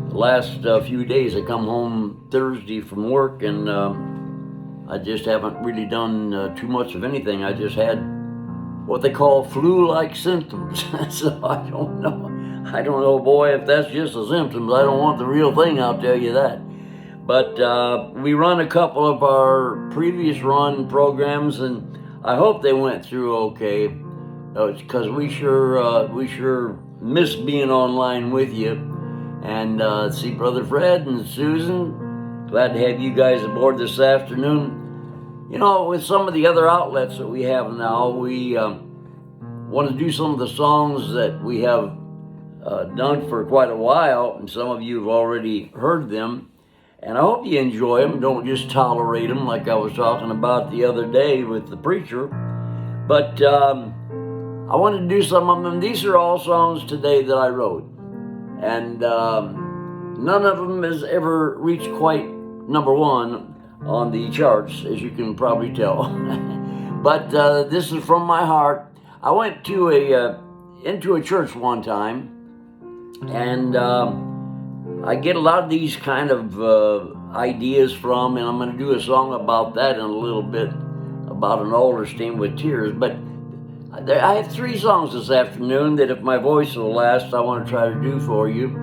the last few days. I come home Thursday from work, and I just haven't really done too much of anything. I just had what they call flu-like symptoms. So I don't know. I don't know, boy, if that's just the symptoms. I don't want the real thing, I'll tell you that. But we run a couple of our previous run programs, and I hope they went through okay. Because we sure miss being online with you. And see Brother Fred and Susan, glad to have you guys aboard this afternoon. You know, with some of the other outlets that we have now, we want to do some of the songs that we have done for quite a while, and some of you have already heard them. And I hope you enjoy them. Don't just tolerate them like I was talking about the other day with the preacher. But I wanted to do some of them. These are all songs today that I wrote. And none of them has ever reached quite number one on the charts, as you can probably tell. But this is from my heart. I went to into a church one time, and I get a lot of these kind of ideas from, and I'm going to do a song about that in a little bit, about an altar stained with tears. But I have 3 songs this afternoon that, if my voice will last, I want to try to do for you.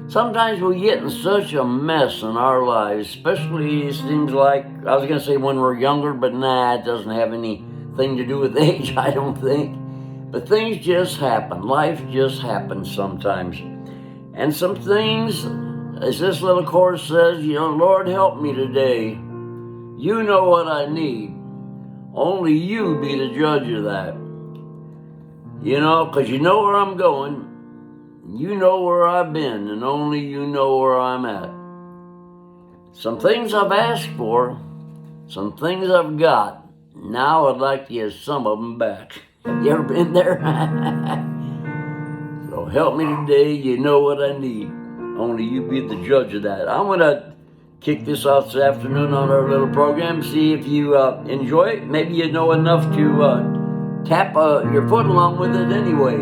Sometimes we get in such a mess in our lives, especially it seems like, I was going to say when we're younger, but nah, it doesn't have anything to do with age, I don't think. But things just happen. Life just happens sometimes. And some things, as this little chorus says, you know, Lord, help me today. You know what I need. Only you be the judge of that. You know, because you know where I'm going. You know where I've been, and only you know where I'm at. Some things I've asked for, some things I've got. Now I'd like to get some of them back. Have you ever been there? So help me today, you know what I need. Only you be the judge of that. I'm going to kick this off this afternoon on our little program, see if you enjoy it. Maybe you know enough to tap your foot along with it anyway.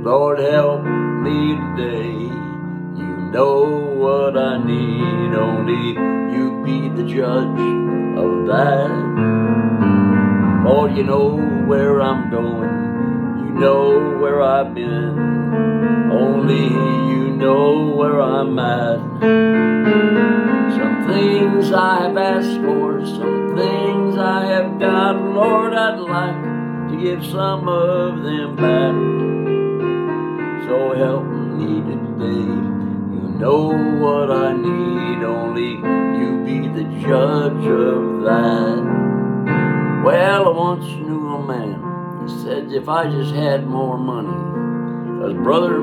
Lord, help me today. You know what I need. Only you be the judge of that. Oh, you know where I'm going. You know where I've been. Only you know where I'm at. Some things I have asked for, some things I have got. Lord, I'd like to give some of them back. So help me today. You know what I need. Only you be the judge of that. Well, I once knew a man. He said, if I just had more money. Because, brother,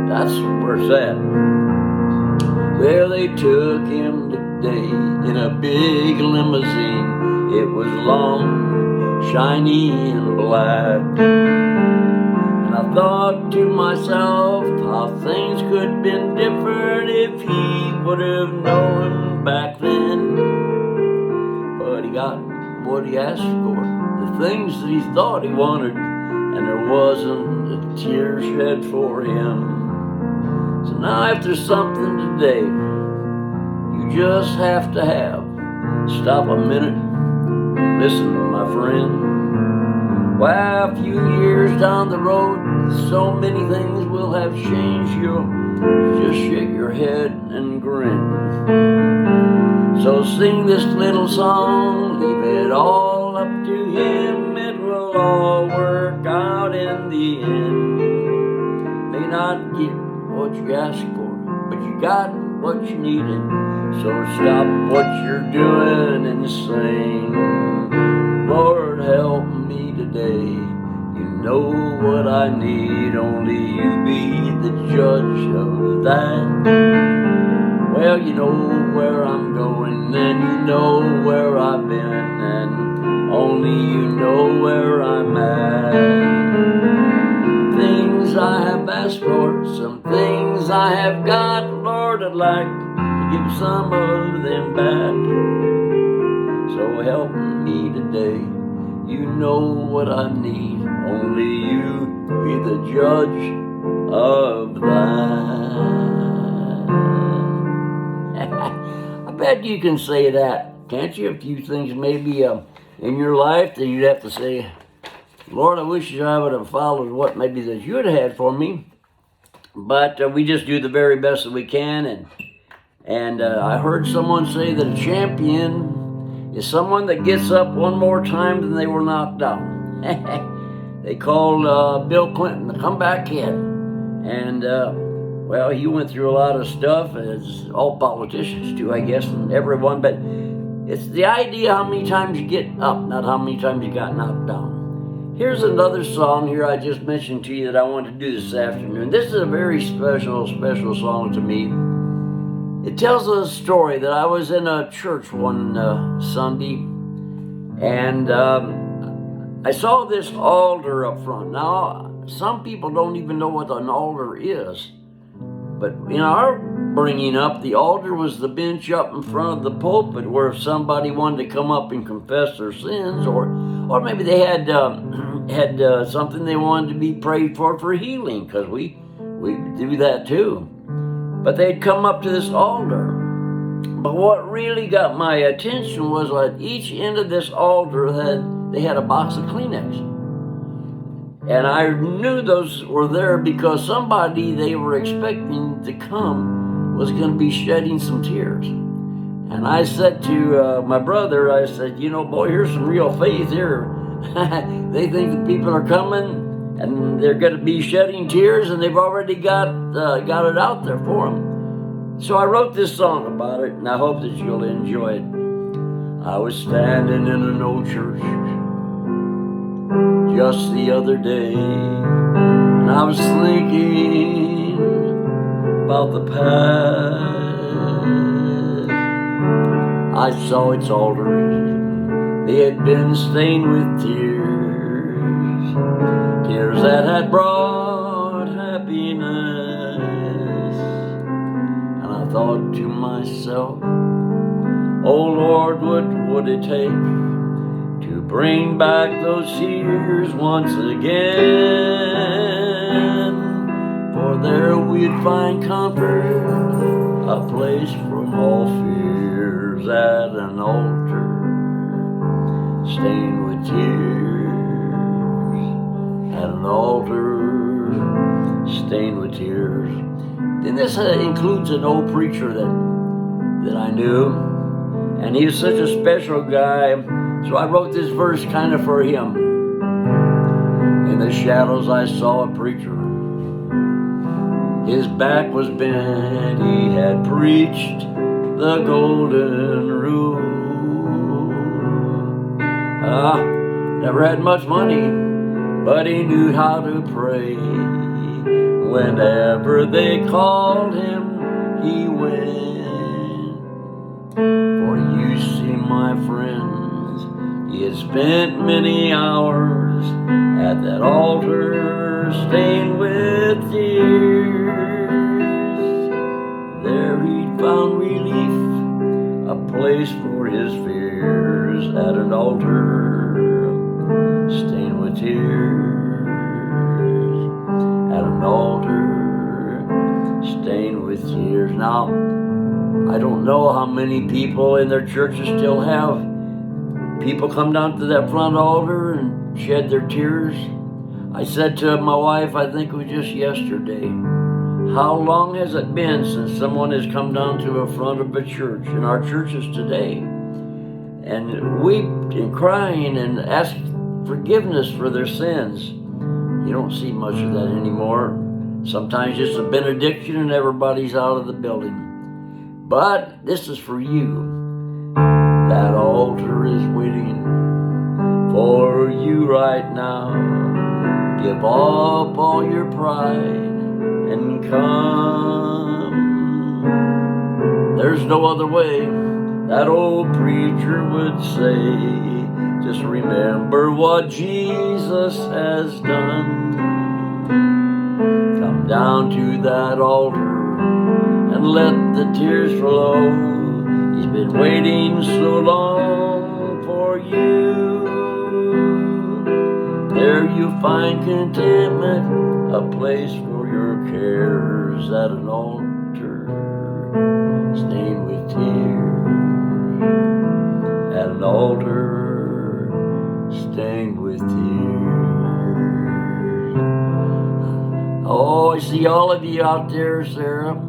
that's where it's at. Well, they took him today in a big limousine. It was long, shiny, and black. And I thought to myself how things could have been different if he would have known back then. But he got what he asked for, the things that he thought he wanted, and there wasn't a tear shed for him. So now if there's something today you just have to have, stop a minute, listen, my friend. Well, a few years down the road, so many things will have changed. You'll just shake your head and grin. So sing this little song, leave it all up to him. It will all work out in the end. May not get what you asked for, but you got what you needed. So stop what you're doing and sing, Lord, help me today. You know what I need. Only you be the judge of that. Well, you know where I'm going, and you know where I've been, and only you know where I'm at. Things I have asked for, some things I have got, Lord, I'd like to give some of them back. So help me today, you know what I need, only you be the judge of that. bet you can say that, can't you? A few things maybe in your life that you'd have to say, Lord, I wish I would have followed what maybe that you had had for me. But we just do the very best that we can. And I heard someone say that a champion is someone that gets up one more time than they were knocked down. They called Bill Clinton the comeback kid. And, well, he went through a lot of stuff, as all politicians do, I guess, and everyone. But it's the idea how many times you get up, not how many times you got knocked down. Here's another song here I just mentioned to you that I want to do this afternoon. This is a very special song to me. It tells a story that I was in a church one Sunday, and I saw this altar up front. Now, some people don't even know what an altar is, but in our bringing up, the altar was the bench up in front of the pulpit where if somebody wanted to come up and confess their sins, or maybe they had something they wanted to be prayed for healing, because we do that too. But they'd come up to this altar. But what really got my attention was at each end of this altar they had a box of Kleenex. And I knew those were there because somebody they were expecting to come was going to be shedding some tears. And I said to my brother, I said, boy, here's some real faith here. They think the people are coming and they're going to be shedding tears, and they've already got it out there for them. So I wrote this song about it, and I hope that you'll enjoy it. I was standing in an old church just the other day, and I was thinking about the past. I saw its altars. They had been stained with tears that had brought happiness. And I thought to myself, oh Lord, what would it take to bring back those tears once again? For there we'd find comfort, a place from all fears, at an altar stained with tears, at an altar stained with tears. Then this includes an old preacher that I knew, and he was such a special guy, so I wrote this verse kind of for him. In the shadows I saw a preacher. His back was bent, he had preached the golden rule. Never had much money, but he knew how to pray. Whenever they called him, he went. For you see, my friends, he had spent many hours at that altar stained with tears. There he'd found relief, a place for his fears, at an altar stained with tears, at an altar stained with tears. Now, I don't know how many people in their churches still have people come down to that front altar and shed their tears. I said to my wife, I think it was just yesterday, how long has it been since someone has come down to the front of a church, in our churches today, and wept and crying and asked forgiveness for their sins? You don't see much of that anymore. Sometimes just a benediction and everybody's out of the building. But this is for you. That altar is waiting for you right now. Give up all your pride and come. There's no other way, that old preacher would say. Just remember what Jesus has done. Come down to that altar and let the tears flow. He's been waiting so long for you. There you find contentment, a place for your cares, at an altar stained with tears. altar stained with tears. Oh, I see all of you out there, Sarah.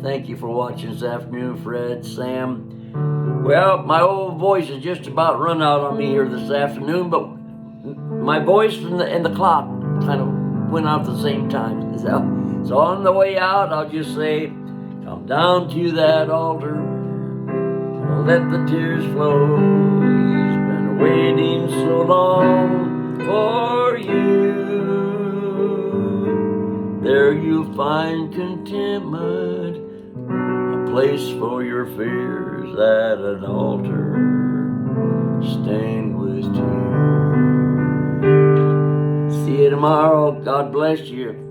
Thank you for watching this afternoon, Fred, Sam. Well, my old voice is just about run out on me here this afternoon, but my voice and the clock kind of went out at the same time. So on the way out, I'll just say, come down to that altar, let the tears flow. He's been waiting so long for you. There you'll find contentment, a place for your fears at an altar stained with tears. See you tomorrow. God bless you.